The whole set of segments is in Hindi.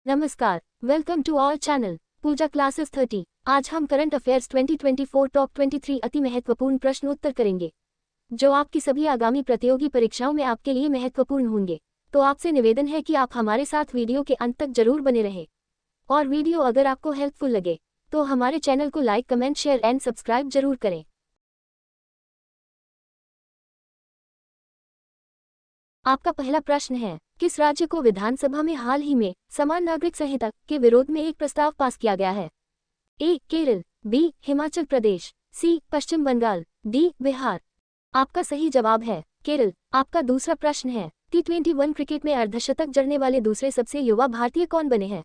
नमस्कार, welcome to our channel Pooja classes 30। आज हम करंट अफेयर्स 2024 टॉप 23 अति महत्वपूर्ण प्रश्न उत्तर करेंगे, जो आपकी सभी आगामी प्रतियोगी परीक्षाओं में आपके लिए महत्वपूर्ण होंगे। तो आपसे निवेदन है कि आप हमारे साथ वीडियो के अंत तक जरूर बने रहें। और वीडियो अगर आपको हेल्पफुल लगे तो हमारे चैनल को like, comment, share and subscribe जरूर करें। आपका पहला प्रश्न है, किस राज्य को विधानसभा में हाल ही में समान नागरिक संहिता के विरोध में एक प्रस्ताव पास किया गया है? ए. केरल, बी. हिमाचल प्रदेश, सी. पश्चिम बंगाल, डी. बिहार। आपका सही जवाब है केरल। आपका दूसरा प्रश्न है, T21 क्रिकेट में अर्धशतक जड़ने वाले दूसरे सबसे युवा भारतीय कौन बने हैं?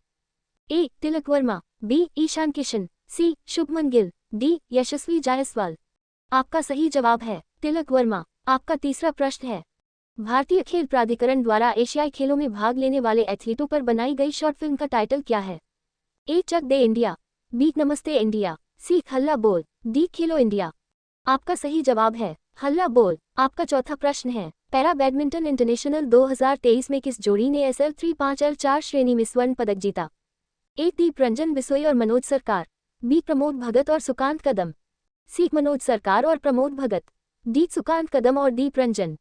ए. तिलक वर्मा, बी. ईशान किशन, सी. शुभमन गिल, डी. यशस्वी जायसवाल। आपका सही जवाब है तिलक वर्मा। आपका तीसरा प्रश्न है, भारतीय खेल प्राधिकरण द्वारा एशियाई खेलों में भाग लेने वाले एथलीटों पर बनाई गई शॉर्ट फिल्म का टाइटल क्या है? ए. चक दे इंडिया, बी. नमस्ते इंडिया, सी. हल्ला बोल, डी. खेलो इंडिया। आपका सही जवाब है हल्ला बोल। आपका चौथा प्रश्न है, पैरा बैडमिंटन इंटरनेशनल 2023 में किस जोड़ी ने SL3 5L4 श्रेणी में स्वर्ण पदक जीता? ए. दीप रंजन बिसोई और मनोज सरकार, बी. प्रमोद भगत और सुकांत कदम, सी. मनोज सरकार और प्रमोद भगत, डी. सुकांत कदम और दीप रंजन।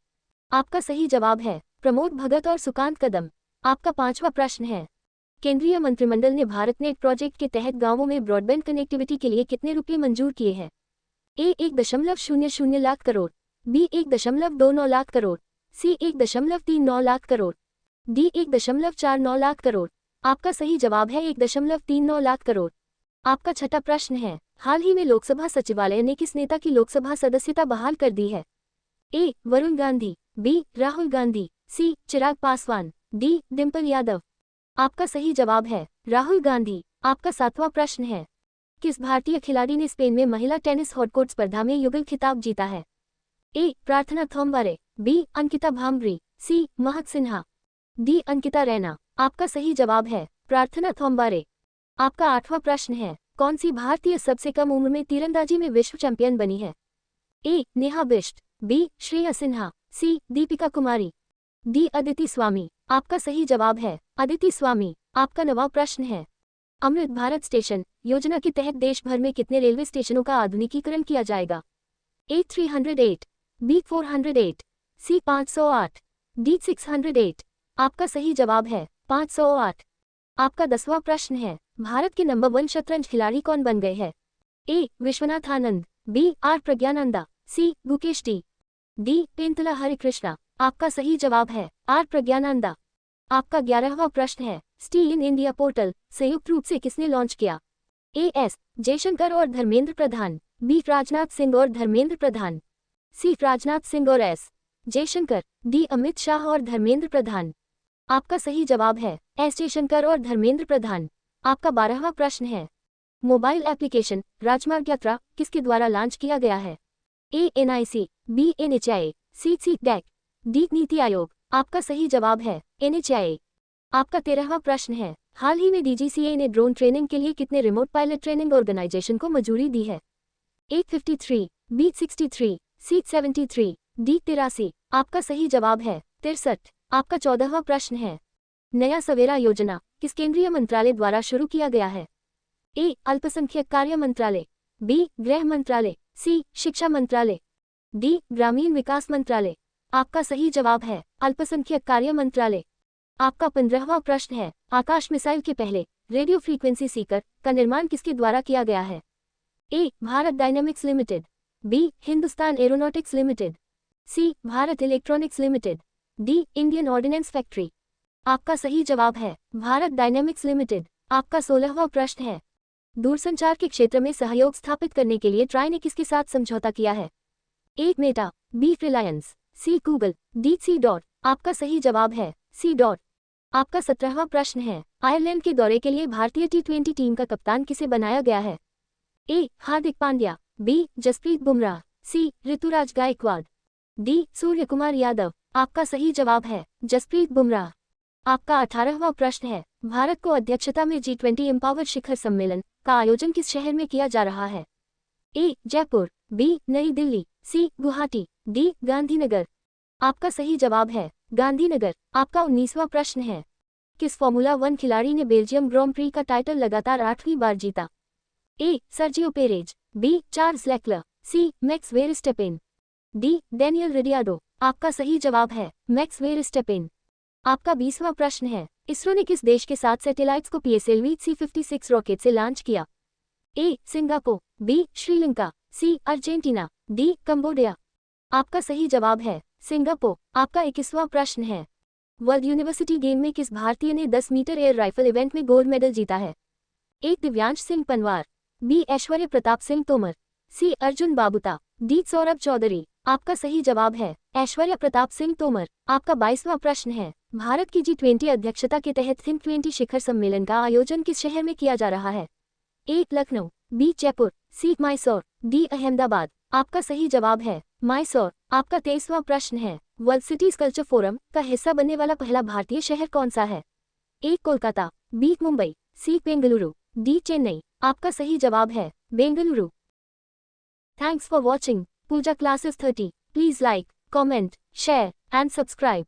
आपका सही जवाब है प्रमोद भगत और सुकांत कदम। आपका पांचवा प्रश्न है, केंद्रीय मंत्रिमंडल ने भारतनेट प्रोजेक्ट के तहत गांवों में ब्रॉडबैंड कनेक्टिविटी के लिए कितने रुपये मंजूर किए हैं? ए. 1.00 लाख करोड़, बी. 1.29 लाख करोड़, सी. 1.39 लाख करोड़, डी. 1.49 लाख करोड़। आपका सही जवाब है 1.39 लाख करोड़। आपका छठा प्रश्न है, हाल ही में लोकसभा सचिवालय ने किस नेता की लोकसभा सदस्यता बहाल कर दी है? ए. वरुण गांधी, बी. राहुल गांधी, सी. चिराग पासवान, डी. डिम्पल यादव। आपका सही जवाब है राहुल गांधी। आपका सातवां प्रश्न है, किस भारतीय खिलाड़ी ने स्पेन में महिला टेनिस हॉटकोर्ट स्पर्धा में युगल खिताब जीता है? ए. प्रार्थना थोम्बारे, बी. अंकिता भांबरी, सी. महक सिन्हा, डी. अंकिता रैना। आपका सही जवाब है प्रार्थना थोम्बारे। आपका आठवां प्रश्न है, कौन सी भारतीय सबसे कम उम्र में तीरंदाजी में विश्व चैंपियन बनी है? ए. नेहा बिष्ट, बी. श्रेया सिन्हा, सी. दीपिका कुमारी, डी. अदिति स्वामी। आपका सही जवाब है अदिति स्वामी। आपका नवां प्रश्न है, अमृत भारत स्टेशन योजना के तहत देश भर में कितने रेलवे स्टेशनों का आधुनिकीकरण किया जाएगा? ए. 308, बी. 408, सी. 508, डी. 608। आपका सही जवाब है 508। आपका 10वां प्रश्न है, भारत के नंबर 1 शतरंज खिलाड़ी कौन बन गए हैं? A. Vishwanath Anand, B. R. Praggnanandhaa, C. Gukesh D. Pentala Harikrishna. आपका सही जवाब है आर. प्रज्ञानंदा। आपका 11वां प्रश्न है, स्टील इन इंडिया पोर्टल संयुक्त रूप से किसने लॉन्च किया? ए. एस. जयशंकर और धर्मेंद्र प्रधान, बी. राजनाथ सिंह और धर्मेंद्र प्रधान, सी. राजनाथ सिंह और एस. जयशंकर, डी. अमित शाह और धर्मेंद्र प्रधान। आपका सही जवाब है एस. जयशंकर और धर्मेंद्र प्रधान। आपका 12वां प्रश्न है, मोबाइल एप्लीकेशन राजमार्ग यात्रा किसके द्वारा लॉन्च किया गया है? A. NIC, B. NHAI, C. DAC, D. NITI Aayog. आपका सही जवाब है NHAI। आपका 13वां प्रश्न है, हाल ही में DGCA ने ड्रोन ट्रेनिंग के लिए कितने रिमोट पायलट ट्रेनिंग ऑर्गेनाइजेशन को मंजूरी दी है? ए. 53, बी. 63, सी. 73, डी. 83। आपका सही जवाब है 63। आपका 14वां प्रश्न है, नया सवेरा योजना किस केंद्रीय मंत्रालय द्वारा शुरू किया गया है? ए. अल्पसंख्यक कार्य मंत्रालय, बी. गृह मंत्रालय, सी. शिक्षा मंत्रालय, डी. ग्रामीण विकास मंत्रालय। आपका सही जवाब है अल्पसंख्यक कार्य मंत्रालय। आपका 15वां प्रश्न है, आकाश मिसाइल के पहले रेडियो फ्रीक्वेंसी सीकर का निर्माण किसके द्वारा किया गया है? A. Bharat Dynamics Limited, B. Hindustan Aeronautics Limited, C. Bharat Electronics Limited, D. Indian Ordnance Factory. आपका सही जवाब है भारत डायनेमिक्स लिमिटेड। आपका 16वां प्रश्न है, दूरसंचार के क्षेत्र में सहयोग स्थापित करने के लिए ट्राई ने किसके साथ समझौता किया है? A. Meta, B. Reliance, C. Google, D. C. DOT. आपका सही जवाब है सी. डॉट। आपका 17वां प्रश्न है, आयरलैंड के दौरे के लिए भारतीय T20 टीम का कप्तान किसे बनाया गया है? ए. हार्दिक पांड्या, बी. जसप्रीत बुमराह, सी. ऋतुराज गायकवाड़, डी. सूर्य कुमार यादव। आपका सही जवाब है जसप्रीत बुमराह। आपका 18वां प्रश्न है, भारत को अध्यक्षता में G20 एम्पावर शिखर सम्मेलन का आयोजन किस शहर में किया जा रहा है? ए. जयपुर, बी. नई दिल्ली, सी. गुवाहाटी, डी. गांधीनगर। आपका सही जवाब है गांधीनगर। आपका 19वां प्रश्न है, किस फॉर्मूला 1 खिलाड़ी ने बेल्जियम ग्रां प्री का टाइटल लगातार 8वीं बार जीता? A. Sergio Perez, B. Charles Leclerc, C. Max Verstappen, D. Daniel रिडियाडो। आपका सही जवाब है मैक्स वेरस्टेपेन। आपका 20वां प्रश्न है, इसरो ने किस देश के साथ सैटेलाइट्स को पीएसएलवी C-56 रॉकेट से लॉन्च किया? A. Singapore, B. Sri Lanka, C. Argentina, D. Cambodia. आपका सही जवाब है सिंगापुर। आपका 21वां प्रश्न है, वर्ल्ड यूनिवर्सिटी गेम में किस भारतीय ने 10 मीटर एयर राइफल इवेंट में गोल्ड मेडल जीता है? ए. दिव्यांश सिंह पनवार, बी. ऐश्वर्य प्रताप सिंह तोमर, सी. अर्जुन बाबूता, डी. सौरभ चौधरी। आपका सही जवाब है ऐश्वर्य प्रताप सिंह तोमर। आपका 22वां प्रश्न है, भारत की G20 अध्यक्षता के तहत थिंक 20 शिखर सम्मेलन का आयोजन किस शहर में किया जा रहा है? ए. लखनऊ, बी. जयपुर, सी. मैसूर, डी. अहमदाबाद। आपका सही जवाब है मैसूर। आपका 23वां प्रश्न है, वर्ल्ड सिटीज कल्चर फोरम का हिस्सा बनने वाला पहला भारतीय शहर कौन सा है? A. Kolkata, B. Mumbai, C. Bengaluru, D. Chennai. आपका सही जवाब है Bengaluru. Thanks for watching Pooja classes 30। Please like, comment, share and subscribe.